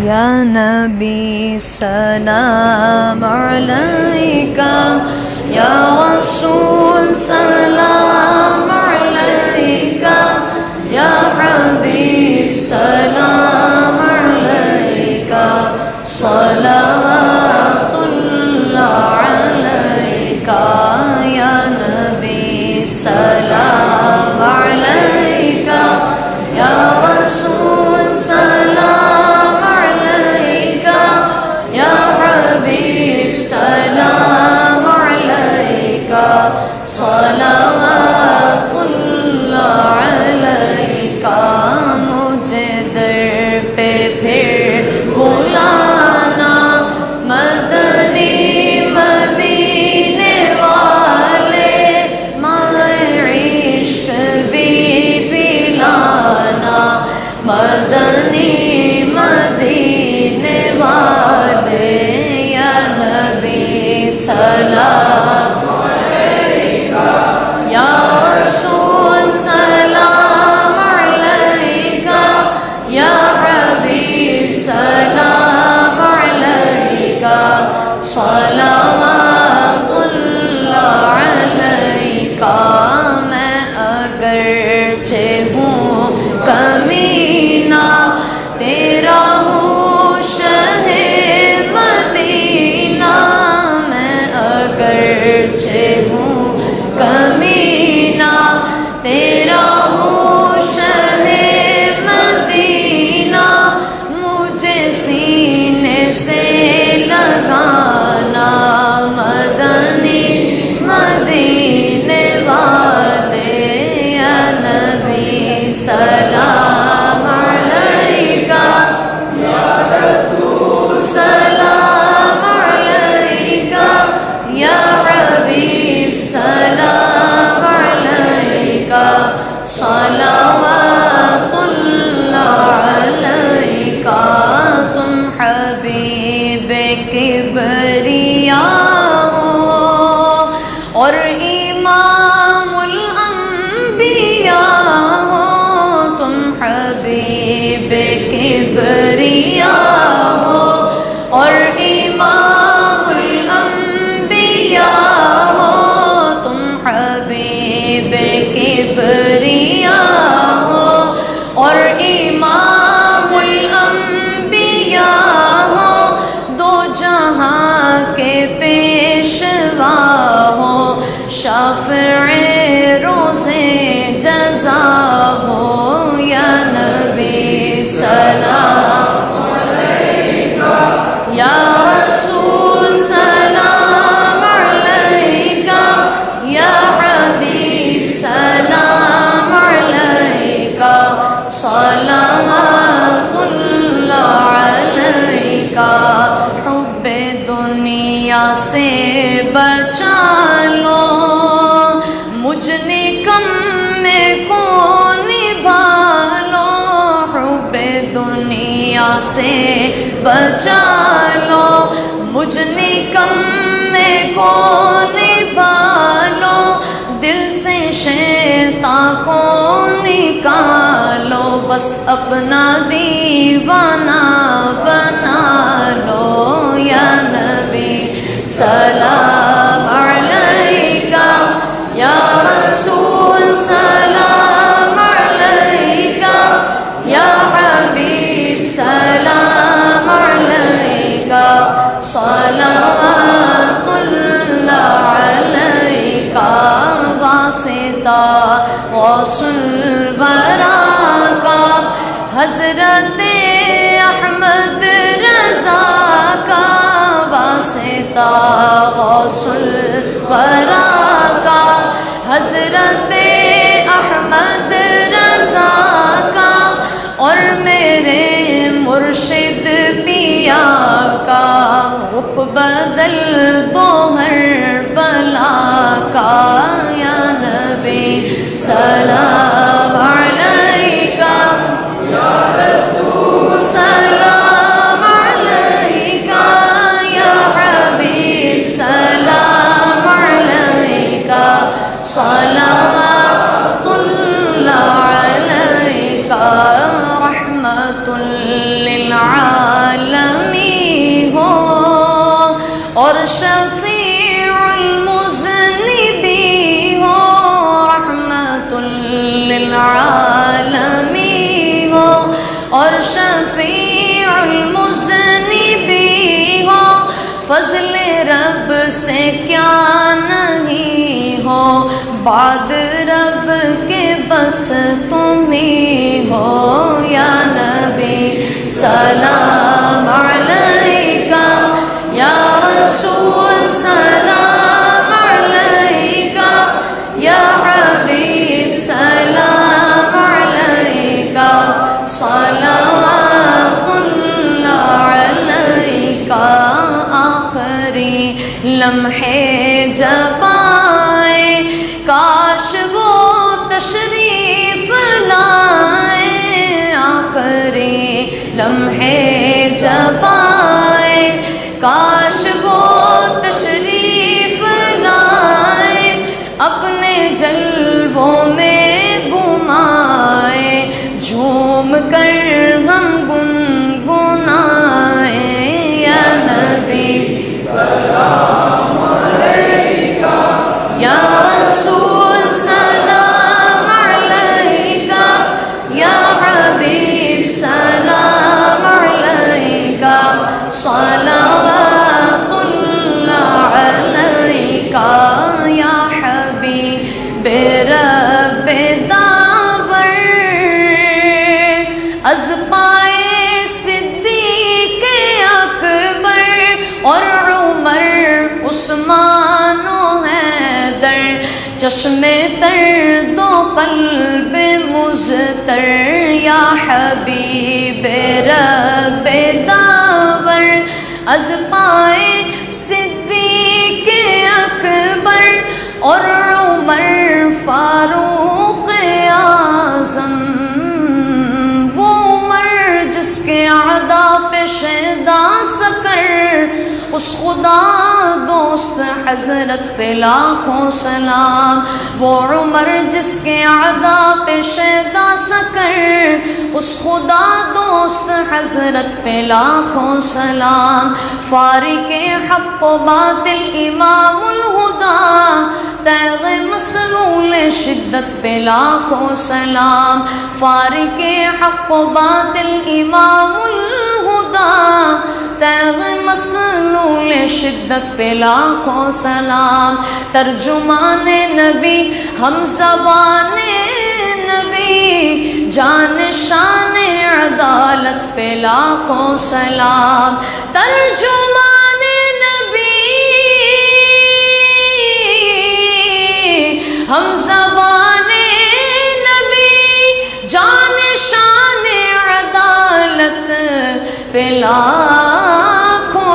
یا نبی سلام علیکہ، یا رسول سلام علیکہ، یا حبیب سلام علیکہ، صلوات اللہ علیکہ، یا نبی سلام علیکہ، یا رسول سلام علیکہ، یا حبیب سلام علیکہ، صلوات اللہ علیکہ۔ مجھے در پہ پھر بلانا، مدنی مدینے والے، مائے عشق بھی پلانا، مدنی مدینے والے، یا نبی سلام علیکہ، یا رسول سلام علیکہ، یا حبیب سلام علیکہ، صلوات اللہ علیکہ۔ میں اگرچہ ہوں کمینہ، تیرا ہوں شہ مدینہ، میں اگرچہ ہوں کمینہ، تیرا ہوں شہ مدینہ، مجھے سینے سے لگانا، مدنی مدینے والے، یا نبی سلام علیکہ، یا رسول سلام علیکہ، یا حبیب سلام علیکہ، صلوات اللہ علیکہ۔ تم حبیب کبریا ہو اور امام الانبیاء ہو، تم حبیب کبریا ہو اور امام الانبیاء ہو، تم حبیب کبریا ہو اور امام الانبیاء ہو، دو جہاں کے پیشوا ہو، شافع روز جزا ہو، یا نبی سلام علیکہ، یا رسول سلام علیکہ، یا حبیب سلام علیکہ، صلوات اللہ علیکہ۔ حب دنیا سے بچا لو، مجھ نکمے کو نبھا لو، حب دنیا سے بچا لو، مجھ نکمے کو نبھا لو، دل سے شیطان کو نکالو، بس اپنا دیوانہ بنا لو، یا نبی سلام علیکہ، یا رسول سلام علیکہ، یا حبیب سلام علیکہ، صلوات اللہ علیکہ۔ واسطہ غوث الورا کا، حضرت احمد رضا کا، واسطہ غوث الورا کا، حضرت احمد رضا کا، اور میرے مرشد پیا کا، رخ بدل دو ہر بلا کا، یا نبی سلام علیکہ، یا رسول سلام علیکہ، یا حبیب سلام علیکہ، صلوات اللہ علیکہ، رحمت للعالمین عالمی ہو اور شفیع المذنبی ہو، رحمت للعالمی ہو اور شفیع المذنبی ہو، فضل رب سے کیا نہیں ہو، بعد رب کے بس تم ہی ہو، یا نبی سلام علیکہ، یا رسول سلام علیکہ، یا حبیب سلام علیکہ، صلوات اللہ علیکہ۔ آخری لمحے جب آئے کاش وہ تشریف لائے، آخری لمحے جب آئے کاش وہ تشریف لائے، اپنے جلووں میں گمائے، جھوم کر ہم گنگنائیں، یا نبی سلام علیکہ، یا رسول سلام علیکہ، یا حبیب سلام علیکہ، صلوات اللہ علیکہ، یا حبیب رب داور، از پائے صدیق اکبر اور عمر عثمان و حیدر، چشم تر دو قلب مضطر، یا حبیب رب داور، از پائے صدیق اکبر اور عمر فاروق اعظم، وہ عمر جس کے اعدا پہ شیدا سکر، اس خدا دوست حضرت پہ لاکھوں سلام، وہ عمر جس کے اعدا پہ شیدا سکر، اس خدا دوست حضرت پہ لاکھوں سلام، فارق حق و باطل امام الہدا، تیغ مسلول شدت پہ لاکھوں سلام، فارق حق و باطل امام الہدا، تیغ مسلول شدت پہ لاکھوں سلام، ترجمان نبی ہم زبان نبی، جان شان عدالت پہ لاکھوں سلام، ترجمان نبی ہم زبان نبی، جان شان عدالت پہ لاکھوں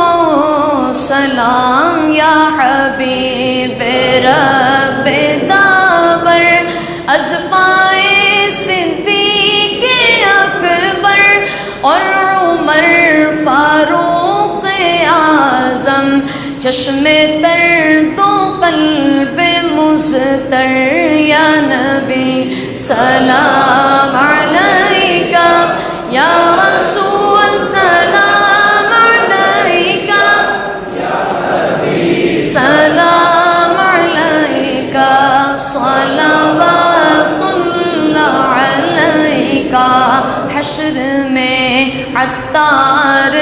سلام، یا حبیب رب داور، از پائے صدیق اکبر اور عمر فاروق اعظم، چشم تر دو قلب مضطر، یا نبی سلام علیکہ، یا رسول سلام علیکہ، یا حبیب سلام علیکہ، صلوات اللہ علیکہ۔ حشر میں عطار